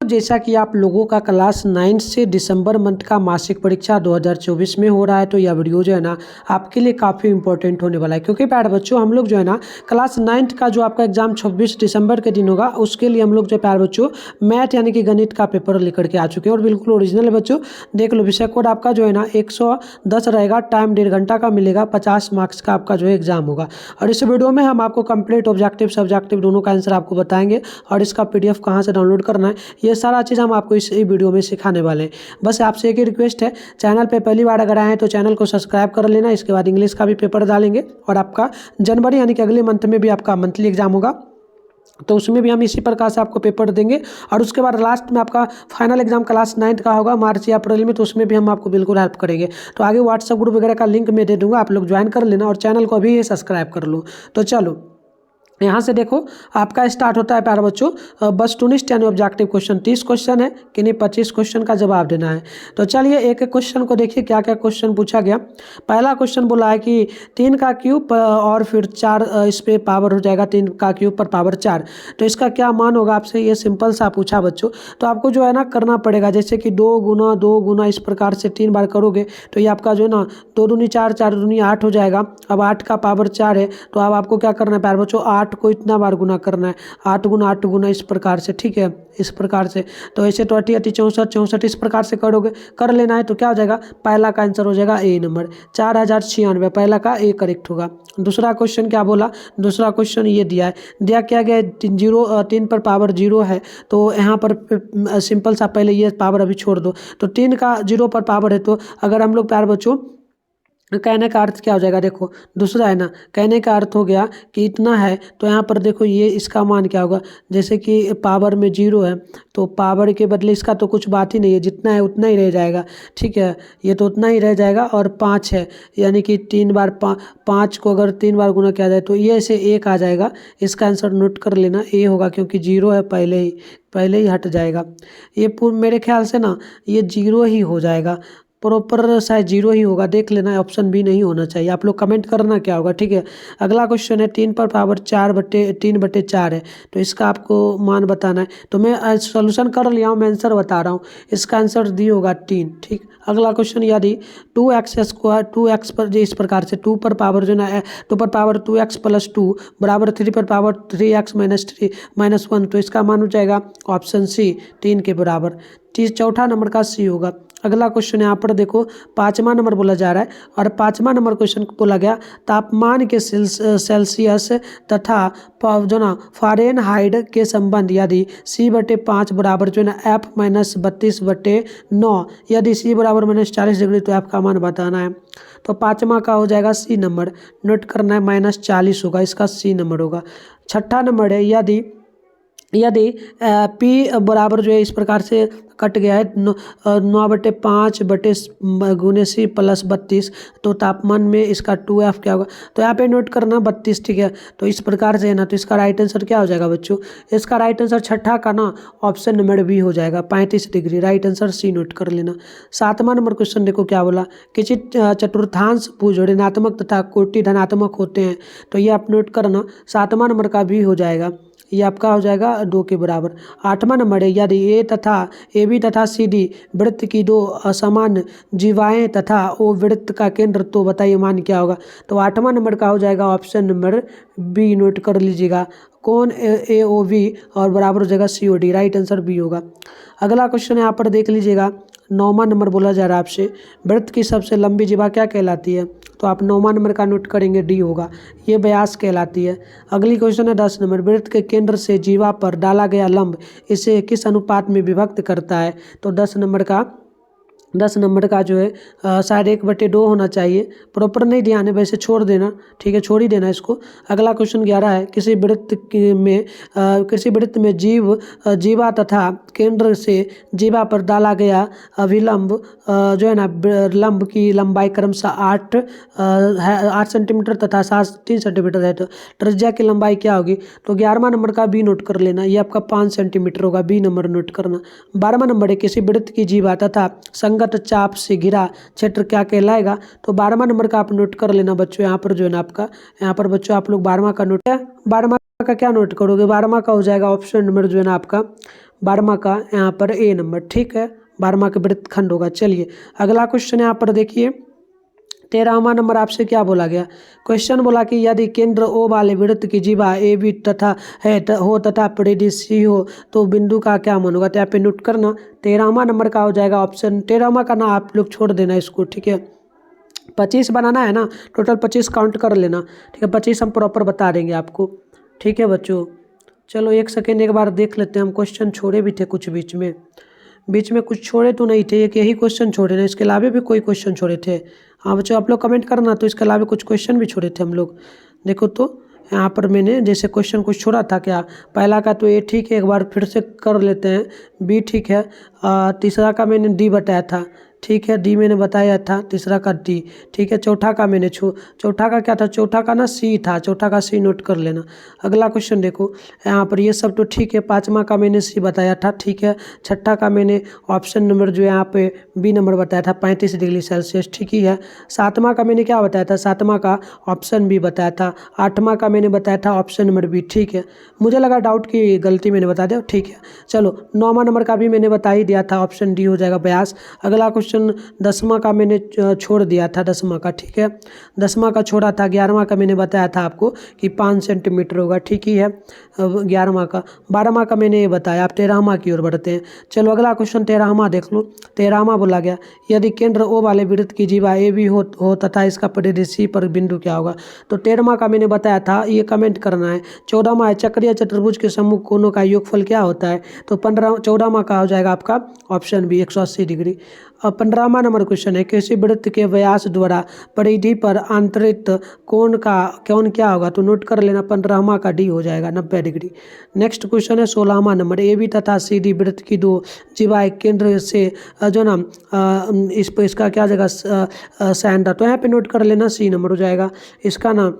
जैसा कि आप लोगों का क्लास 9 से दिसंबर मंथ का मासिक परीक्षा 2024 में हो रहा है, तो यह वीडियो जो है ना आपके लिए काफ़ी इंपॉर्टेंट होने वाला है। क्योंकि प्यारे बच्चों, हम लोग जो है ना क्लास 9th का जो आपका एग्जाम 26 दिसंबर के दिन होगा, उसके लिए हम लोग जो प्यारे बच्चों मैथ यानी कि गणित का पेपर लेकर के आ चुके हैं और बिल्कुल ओरिजिनल है बच्चों। देख लो, विषय कोड आपका जो है ना 110 रहेगा, टाइम 1.5 घंटा का मिलेगा, 50 मार्क्स का आपका जो है एग्जाम होगा। और इस वीडियो में हम आपको कंप्लीट ऑब्जेक्टिव सब्जेक्टिव दोनों का आंसर आपको बताएंगे और इसका PDF कहाँ से डाउनलोड करना है, ये सारा चीज़ हम आपको इस वीडियो में सिखाने वाले हैं। बस आपसे एक ही रिक्वेस्ट है, चैनल पे पहली बार अगर आए हैं तो चैनल को सब्सक्राइब कर लेना। इसके बाद इंग्लिश का भी पेपर डालेंगे और आपका जनवरी यानी कि अगले मंथ में भी आपका मंथली एग्जाम होगा, तो उसमें भी हम इसी प्रकार से आपको पेपर देंगे। और उसके बाद लास्ट में आपका फाइनल एग्जाम क्लास 9th का होगा मार्च या अप्रैल में, तो उसमें भी हम आपको बिल्कुल हेल्प करेंगे। तो आगे व्हाट्सएप ग्रुप वगैरह का लिंक मैं दे दूंगा, आप लोग ज्वाइन कर लेना और चैनल को अभी सब्सक्राइब कर लो। तो चलो यहाँ से देखो, आपका स्टार्ट होता है प्यारे बच्चों बस टूनिस्ट यानी ऑब्जेक्टिव क्वेश्चन। 30 क्वेश्चन है कि नहीं, 25 क्वेश्चन का जवाब देना है। तो चलिए एक एक क्वेश्चन को देखिए क्या क्या क्वेश्चन पूछा गया। पहला क्वेश्चन बोला है कि 3 का क्यूब और फिर 4 इस पे पावर हो जाएगा 3 का क्यूब पर पावर 4, तो इसका क्या मान होगा आपसे, ये सिंपल सा पूछा बच्चों। तो आपको जो है ना करना पड़ेगा, जैसे कि 2 गुना 2 गुना इस प्रकार से 3 बार करोगे तो ये आपका जो है ना 2 दूनी 4 4 दूनी 8 हो जाएगा। अब 8 का पावर 4 है, तो अब आपको क्या करना है प्यारे बच्चों, 8 को इतना बार गुना करना है, 8 गुना इस प्रकार से, ठीक है, इस प्रकार से। तो ऐसे तो 80 80 64 64 इस प्रकार से करोगे, कर लेना है। तो क्या हो जाएगा, पहला का आंसर हो जाएगा ए नंबर 4096, पहला का ए करेक्ट होगा। दूसरा क्वेश्चन क्या बोला, दूसरा क्वेश्चन ये दिया है, दिया क्या गया, 3 पर पावर 0 है, तो यहाँ पर सिंपल सा पहले ये पावर अभी छोड़ दो, तो 3 का 0 पर पावर है, तो अगर हम लोग प्यारे बच्चों कहने का अर्थ क्या हो जाएगा, देखो दूसरा है ना, कहने का अर्थ हो गया कि इतना है, तो यहाँ पर देखो ये इसका मान क्या होगा, जैसे कि पावर में 0 है तो पावर के बदले इसका तो कुछ बात ही नहीं है, जितना है उतना ही रह जाएगा, ठीक है, ये तो उतना ही रह जाएगा। और 5 है यानी कि 3 बार 5 को अगर 3 बार गुना किया जाए तो ये ऐसे 1 आ जाएगा। इसका आंसर नोट कर लेना, ए होगा, क्योंकि 0 है पहले ही हट जाएगा। ये मेरे ख्याल से ना ये 0 ही हो जाएगा, प्रॉपर शायद 0 ही होगा, देख लेना, ऑप्शन बी नहीं होना चाहिए। आप लोग कमेंट करना क्या होगा, ठीक है। अगला क्वेश्चन है 3 पर पावर 3/4 है, तो इसका आपको मान बताना है। तो मैं सॉल्यूशन कर लिया हूँ, मैं आंसर बता रहा हूँ, इसका आंसर डी होगा 3, ठीक। अगला क्वेश्चन यदि 2x² 2x पर इस प्रकार से 2 पर पावर जो है 2 पर पावर 2x + 2 बराबर 3 पर पावर 3x - 1, तो इसका मान हो जाएगा ऑप्शन सी 3 के बराबर। चौथा नंबर का सी होगा। अगला क्वेश्चन यहाँ पर देखो 5वां नंबर बोला जा रहा है और 5वां नंबर क्वेश्चन बोला गया, तापमान के सेल्सियस तथा जो ना फ़ारेनहाइट के संबंध यदि C/5 बराबर जो है ना F - 32/9, यदि C बराबर -40 डिग्री, तो F का मान बताना है। तो 5वां का हो जाएगा सी नंबर, नोट करना है, -40 होगा, इसका सी नंबर होगा। छठा नंबर है यदि P बराबर जो है इस प्रकार से कट गया है 9/5 बटे गुने C + 32, तो तापमान में इसका 2F क्या होगा, तो यहाँ पे नोट करना 32, ठीक है। तो इस प्रकार से है ना, तो इसका राइट आंसर क्या हो जाएगा बच्चों, इसका राइट आंसर छठा का ना ऑप्शन नंबर बी हो जाएगा 35 degree, right answer C note कर लेना। 7वां नंबर क्वेश्चन देखो क्या बोला, किसी चतुर्थांश भुज ऋणात्मक तथा कोटि धनात्मक होते हैं, तो ये आप नोट करना, 7वां नंबर का भी हो जाएगा, ये आपका हो जाएगा 2 के बराबर। 8वां नंबर है यदि AB तथा CD वृत्त की 2 असमान जीवाएं तथा O वृत्त का केंद्र, तो बताइए मान क्या होगा। तो 8वां नंबर का हो जाएगा ऑप्शन नंबर बी, नोट कर लीजिएगा, कौन AOV और बराबर हो जाएगा COD, राइट आंसर बी होगा। अगला क्वेश्चन यहाँ पर देख लीजिएगा, 9वां नंबर बोला जा रहा है आपसे, वृत्त की सबसे लंबी जीवा क्या कहलाती है, तो आप 9वां नंबर का नोट करेंगे, डी होगा, ये व्यास कहलाती है। अगली क्वेश्चन है 10 नंबर, वृत्त के केंद्र से जीवा पर डाला गया लंब इसे किस अनुपात में विभक्त करता है, तो 10 नंबर का जो है शायद 1/2 होना चाहिए, प्रॉपर नहीं ध्यान है, वैसे छोड़ देना, ठीक है, छोड़ ही देना इसको। अगला क्वेश्चन 11 है, किसी वृत्त में जीवा तथा केंद्र से जीवा पर डाला गया अभिलंब जो है ना लंब की लंबाई क्रमशः 8 सेंटीमीटर तथा 3 सेंटीमीटर है, तो त्रिज्या की लंबाई क्या होगी, तो 11वां नंबर का बी नोट कर लेना, ये आपका 5 सेंटीमीटर होगा, बी नंबर नोट करना। 12वां नंबर है, किसी वृत्त की जीवा तथा संगत चाप से घिरा क्षेत्र क्या कहलाएगा, तो 12वां नंबर का आप नोट कर लेना बच्चों। यहाँ पर जो है ना आपका, यहाँ पर बच्चों आप लोग 12वां का नोट है, 12वां का क्या नोट करोगे, 12वां का हो जाएगा ऑप्शन नंबर जो है ना आपका 12वां का यहाँ पर ए नंबर, ठीक है, 12वां का वृत्तखंड होगा। चलिए अगला क्वेश्चन यहाँ पर देखिए 13वां नंबर आपसे क्या बोला गया। क्वेश्चन बोला कि यदि केंद्र ओ वाले वृत्त की जीवा ए बी तथा हो तथा परिधि सी हो तो बिंदु का क्या मान होगा। तो यहाँ पे नोट करना 13वां नंबर का हो जाएगा ऑप्शन, 13वां का ना आप लोग छोड़ देना इसको, ठीक है। 25 बनाना है ना, टोटल 25 काउंट कर लेना, ठीक है। 25 हम प्रॉपर बता देंगे आपको, ठीक है बच्चों। चलो एक सेकेंड एक बार देख लेते हैं हम, क्वेश्चन छोड़े भी थे कुछ बीच में कुछ छोड़े तो नहीं थे, एक यही क्वेश्चन छोड़े ना, इसके अलावा भी कोई क्वेश्चन छोड़े थे। हाँ बच्चों आप लोग कमेंट करना, तो इसके अलावा कुछ क्वेश्चन भी छोड़े थे हम लोग। देखो तो यहाँ पर मैंने जैसे क्वेश्चन कुछ छोड़ा था क्या, पहला का तो ए ठीक है, एक बार फिर से कर लेते हैं। बी ठीक है, तीसरा का मैंने डी बताया था, ठीक है, डी मैंने बताया था, तीसरा का डी, ठीक है। चौथा का मैंने चौथा का क्या था, चौथा का ना सी था, चौथा का सी नोट कर लेना। अगला क्वेश्चन देखो यहाँ पर ये सब तो ठीक है, 5वां का मैंने सी बताया था, ठीक है। छठा का मैंने ऑप्शन नंबर जो यहाँ पे बी नंबर बताया था 35 डिग्री सेल्सियस, ठीक ही है। 7वां का मैंने क्या बताया था, 7वां का ऑप्शन बी बताया था। 8वां का मैंने बताया था ऑप्शन नंबर बी, ठीक है। मुझे लगा डाउट की गलती मैंने बता दिया, ठीक है। चलो 9वां नंबर का भी मैंने बता ही दिया था, ऑप्शन डी हो जाएगा 82। अगला क्वेश्चन 10वां का मैंने छोड़ दिया था, 10वां का, ठीक है, 10वां का छोड़ा था। 11वां का मैंने बताया था आपको कि 5 सेंटीमीटर होगा, ठीक ही है, 11वां का। 12वां का मैंने ये बताया। आप 13वां की ओर बढ़ते हैं। चलो अगला क्वेश्चन 13वां देख लो। 13वां बोला गया यदि केंद्र ओ वाले वृत्त की जीवा ए बी हो तथा इसका परिधि सी पर बिंदु क्या होगा। तो 13वां का मैंने बताया था, ये कमेंट करना है। 14वां है चक्रीय चतुर्भुज के सम्मुख कोनों का योगफल क्या होता है। तो 14वां का हो जाएगा आपका ऑप्शन बी 180 डिग्री। अब 15वां नंबर क्वेश्चन है किसी वृत्त के व्यास द्वारा परिधि पर आंतरिक कोण क्या होगा। तो नोट कर लेना 15वां का डी हो जाएगा 90 डिग्री। नेक्स्ट क्वेश्चन है 16वां नंबर ए बी तथा सी डी वृत्त की दो जीवाएं केंद्र से जो ना इसका क्या जाएगा सैंडा। तो यहाँ पे नोट कर लेना सी नंबर हो जाएगा, इसका ना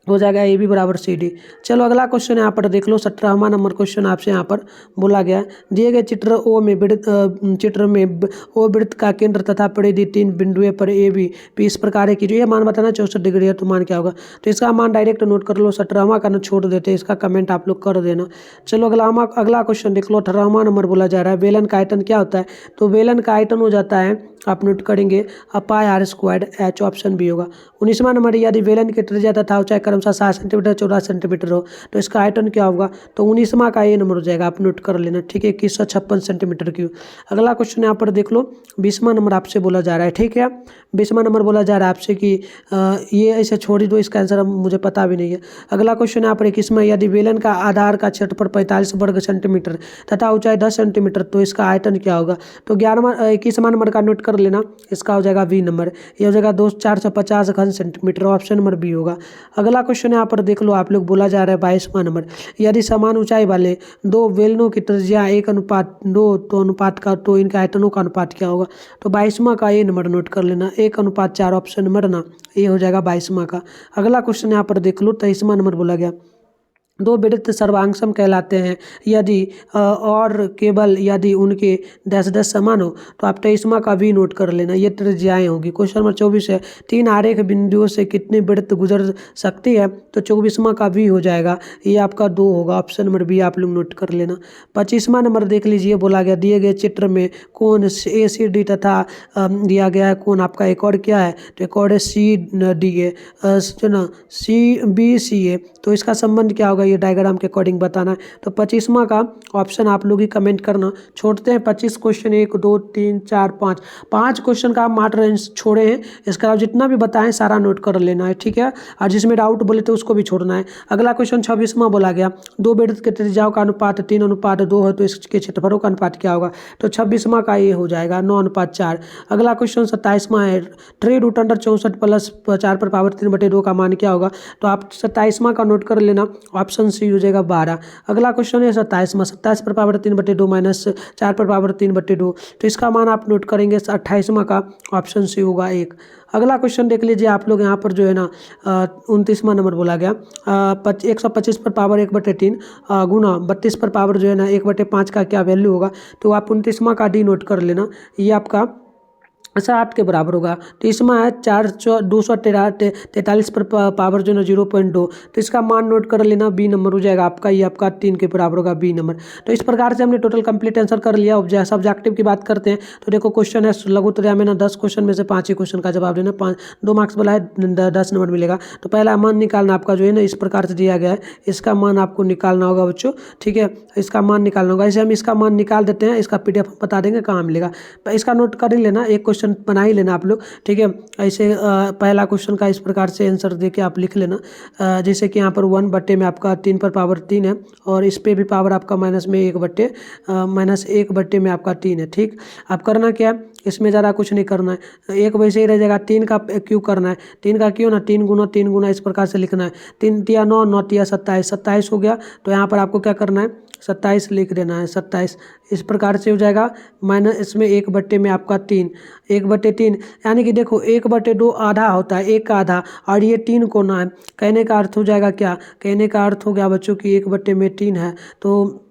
हो जाएगा ए बी बराबर सी डी। चलो अगला क्वेश्चन यहाँ पर देख लो 17वां नंबर क्वेश्चन आपसे यहाँ पर बोला गया है दिए गए चित्र में ओ वृत्त का केंद्र तथा परिधि 3 बिंदुओं पर ए बी पी इस प्रकार है कि जो ये मान बताना 64 डिग्री है। तो मान क्या होगा, तो इसका मान डायरेक्ट नोट कर लो। 17वां का ना छोड़ देते हैं, इसका कमेंट आप लोग कर देना। चलो अगला क्वेश्चन देख लो 18वां नंबर बोला जा रहा है बेलन का आयतन क्या होता है। तो बेलन का आयतन हो जाता है, आप नोट करेंगे pi R squared H, option B होगा। 19वां नंबर यदि बेलन की त्रिज्या तथा ऊंचाई क्रमशः 7 सेंटीमीटर 14 सेंटीमीटर हो तो इसका आयतन क्या होगा। तो 19वां का ये नंबर हो जाएगा, आप नोट कर लेना, ठीक है, 2156 सेंटीमीटर क्यूब। अगला क्वेश्चन यहाँ पर देख लो 20वां नंबर आपसे बोला जा रहा है, ठीक है। 20वां नंबर बोला जा रहा है आपसे कि ये ऐसे छोड़ ही दो, इसका आंसर मुझे पता भी नहीं है। अगला क्वेश्चन यहाँ पर 21वां यदि बेलन का आधार का क्षेत्रफल 45 वर्ग सेंटीमीटर तथा ऊंचाई 10 सेंटीमीटर तो इसका आयतन क्या होगा। तो 21वां नंबर का नोट कर लेना, इसका हो जाएगा बी नंबर, ये हो जाएगा 450 घन सेंटीमीटर, ऑप्शन नंबर बी होगा। अगला क्वेश्चन यहाँ पर देख लो आप लोग बोला जा रहा है 22वां नंबर यदि समान ऊंचाई वाले दो बेलनों की त्रिज्या 1:2 तो अनुपात का तो इनके आयतनों का अनुपात क्या होगा। तो 22वां का ये नंबर नोट कर लेना 1:4, ऑप्शन नंबर ना ये हो जाएगा 22वां का। अगला क्वेश्चन यहाँ पर देख लो 23वां नंबर बोला गया दो वृत्त सर्वांगसम कहलाते हैं यदि और केवल यदि उनके डैश डैश समान हो। तो आप 23वां का भी नोट कर लेना, ये त्रिज्याएं होगी। क्वेश्चन नंबर 24 है 3 आरेख बिंदुओं से कितने वृत्त गुजर सकती है। तो 24वां का भी हो जाएगा, ये आपका 2 होगा, ऑप्शन नंबर बी आप लोग नोट कर लेना। 25वां नंबर देख लीजिए बोला गया दिए गए चित्र में कोण ए सी डी तथा दिया गया है कोण आपका एक और क्या है। तो एक और है सी डी ए जो ना सी बी सी ए। तो इसका संबंध क्या होगा, ये डायग्राम के अकॉर्डिंग बताना है। तो 25वां का ऑप्शन आप लोग ही कमेंट करना। छोड़ते हैं 25 क्वेश्चन 1 2 3 4 5 क्वेश्चन का आप मात्र छोड़े हैं, इसके अलावा जितना भी बताएं सारा नोट कर लेना है, ठीक है। और जिसमें डाउट बोले तो उसको भी छोड़ना है। अगला क्वेश्चन 26वां बोला गया दो वृत्त के त्रिज्याओं का अनुपात 3:2 है तो इसके क्षेत्रफलों का अनुपात क्या होगा। तो 26वां का ये हो जाएगा 9:4। अगला क्वेश्चन 27वां है 3√64 प्लस 4/3/2 का मान क्या होगा। तो आप 27वां का नोट कर लेना, ऑप्शन सी हो जाएगा 12। अगला क्वेश्चन है 27वां 27/3/2 माइनस 4/3/2 तो इसका मान आप नोट करेंगे 28वां का, ऑप्शन सी होगा 1। अगला क्वेश्चन देख लीजिए आप लोग यहाँ पर जो है ना 29वां नंबर बोला गया 125/1/3 गुना 32 जो है ना 1/5 का क्या वैल्यू होगा। तो आप 29वां का डी नोट कर लेना, ये आपका 60 के बराबर होगा। तो इसमें है 243 पर पावर जो है 0.2, तो इसका मान नोट कर लेना। बी नंबर हो जाएगा आपका, ये आपका 3 के बराबर होगा बी नंबर। तो इस प्रकार से हमने टोटल कंप्लीट आंसर कर लिया। सब्जेक्टिव की बात करते हैं तो देखो क्वेश्चन है लघुत्तरा में ना 10 क्वेश्चन में से 5 ही क्वेश्चन का जवाब देना, 2 मार्क्स वाला है 10 नंबर मिलेगा। तो पहला मान निकालना आपका जो है ना इस प्रकार से दिया गया है, इसका मान आपको निकालना होगा बच्चों, ठीक है। इसका मान निकालना होगा, ऐसे हम इसका मान निकाल देते हैं, इसका PDF हम बता देंगे कहाँ मिलेगा। इसका नोट कर ही लेना, एक क्वेश्चन बना ही लेना आप लोग, ठीक है। ऐसे पहला क्वेश्चन का इस प्रकार से आंसर दे के आप लिख लेना। जैसे कि यहाँ पर 1/, में आपका 3 पर पावर 3 है, और इस पे भी पावर आपका माइनस में 1/, में आपका 3 है, ठीक। अब करना क्या है, इसमें ज़्यादा कुछ नहीं करना है, एक वैसे ही रह जाएगा। 3 का क्यों करना है, 3 का क्यों ना 3 गुना इस प्रकार से लिखना है। 3 तिया 9, 9 तिया 27, 27 हो गया। तो यहाँ पर आपको क्या करना है, 27 लिख देना है, 27 इस प्रकार से हो जाएगा। माइनस इसमें 1/, में आपका 3, 1/3, यानी कि देखो 1/2 आधा होता है, 1 का आधा, और ये 3 कोना है। कहने का अर्थ हो जाएगा क्या, कहने का अर्थ हो गया बच्चों की 1/3 है। तो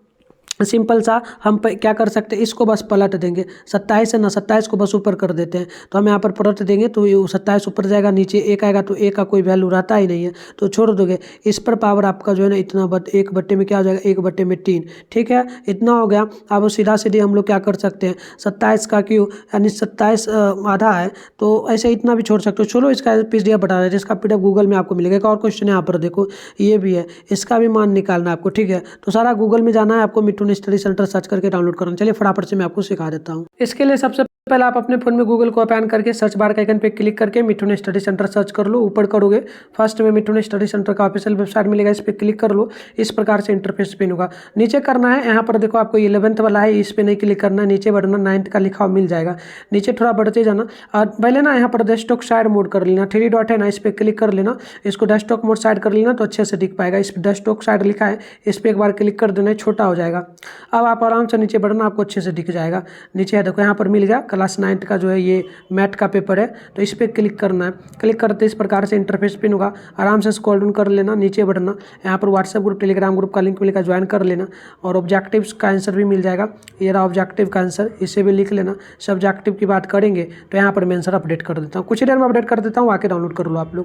सिंपल सा हम क्या कर सकते हैं, इसको बस पलट देंगे। 27 है ना, 27 को बस ऊपर कर देते हैं। तो हम यहाँ पर पलट देंगे तो ये 27 ऊपर जाएगा, नीचे 1 आएगा, तो 1 का कोई वैल्यू रहता ही नहीं है, तो छोड़ दोगे। इस पर पावर आपका जो है ना इतना 1/, में क्या हो जाएगा, 1/3, ठीक है। इतना हो गया। अब सीधा सीधे हम लोग क्या कर सकते हैं, 27 का क्यों, यानी 27 आधा है, तो ऐसे इतना भी छोड़ सकते हो। चलो इसका PDF बता रहे हैं, जिसका PDF गूगल में आपको मिलेगा। एक और क्वेश्चन यहाँ पर देखो, ये भी है, इसका भी मान निकालना है आपको, ठीक है। तो सारा गूगल में जाना है आपको, मिठुन स्टडी सेंटर सर्च करके डाउनलोड करना। चलिए फटाफट से मैं आपको सिखा देता हूँ। इसके लिए सबसे पहले आप अपने फोन में गूगल को ओपन करके सर्च बार के आइकन पे क्लिक करके मिठुन स्टडी सेंटर सर्च कर लो। ऊपर करोगे फर्स्ट में मिठुन स्टडी सेंटर का ऑफिशियल वेबसाइट मिलेगा, इस पर क्लिक कर लो। इस प्रकार से इंटरफेस पिन होगा। नीचे करना है, यहाँ पर देखो आपको 11th वाला है, इस पर नहीं क्लिक करना है, नीचे बढ़ना, 9th का लिखा हुआ मिल जाएगा। नीचे थोड़ा बढ़ते जाना, और पहले ना यहाँ पर डेस्कटॉप साइड मोड कर लेना, 3 डॉट है ना, इस पर क्लिक कर लेना, इसको डेस्कटॉप मोड साइड कर लेना, तो अच्छे से दिख पाएगा। इस डेस्कटॉप साइड लिखा है, इस पर एक बार क्लिक कर देना, छोटा हो जाएगा। अब आप आराम से नीचे बढ़ना, आपको अच्छे से दिख जाएगा। नीचे है देखो, यहाँ पर मिल गया क्लास 9th का जो है ये मैथ का पेपर है, तो इस पर क्लिक करना है। क्लिक करते इस प्रकार से इंटरफेस पिन होगा, आराम से स्क्रॉल डाउन कर लेना, नीचे बढ़ना, यहाँ पर व्हाट्सएप ग्रुप टेलीग्राम ग्रुप का लिंक मिलेगा, ज्वाइन कर लेना। और ऑब्जेक्टिव्स का आंसर भी मिल जाएगा, ये रहा ऑब्जेक्टिव का आंसर, इसे भी लिख लेना। सब्जेक्टिव की बात करेंगे तो यहाँ पर मैं आंसर अपडेट कर देता हूँ, कुछ देर में अपडेट कर देता हूँ, आके डाउनलोड कर लो आप लोग।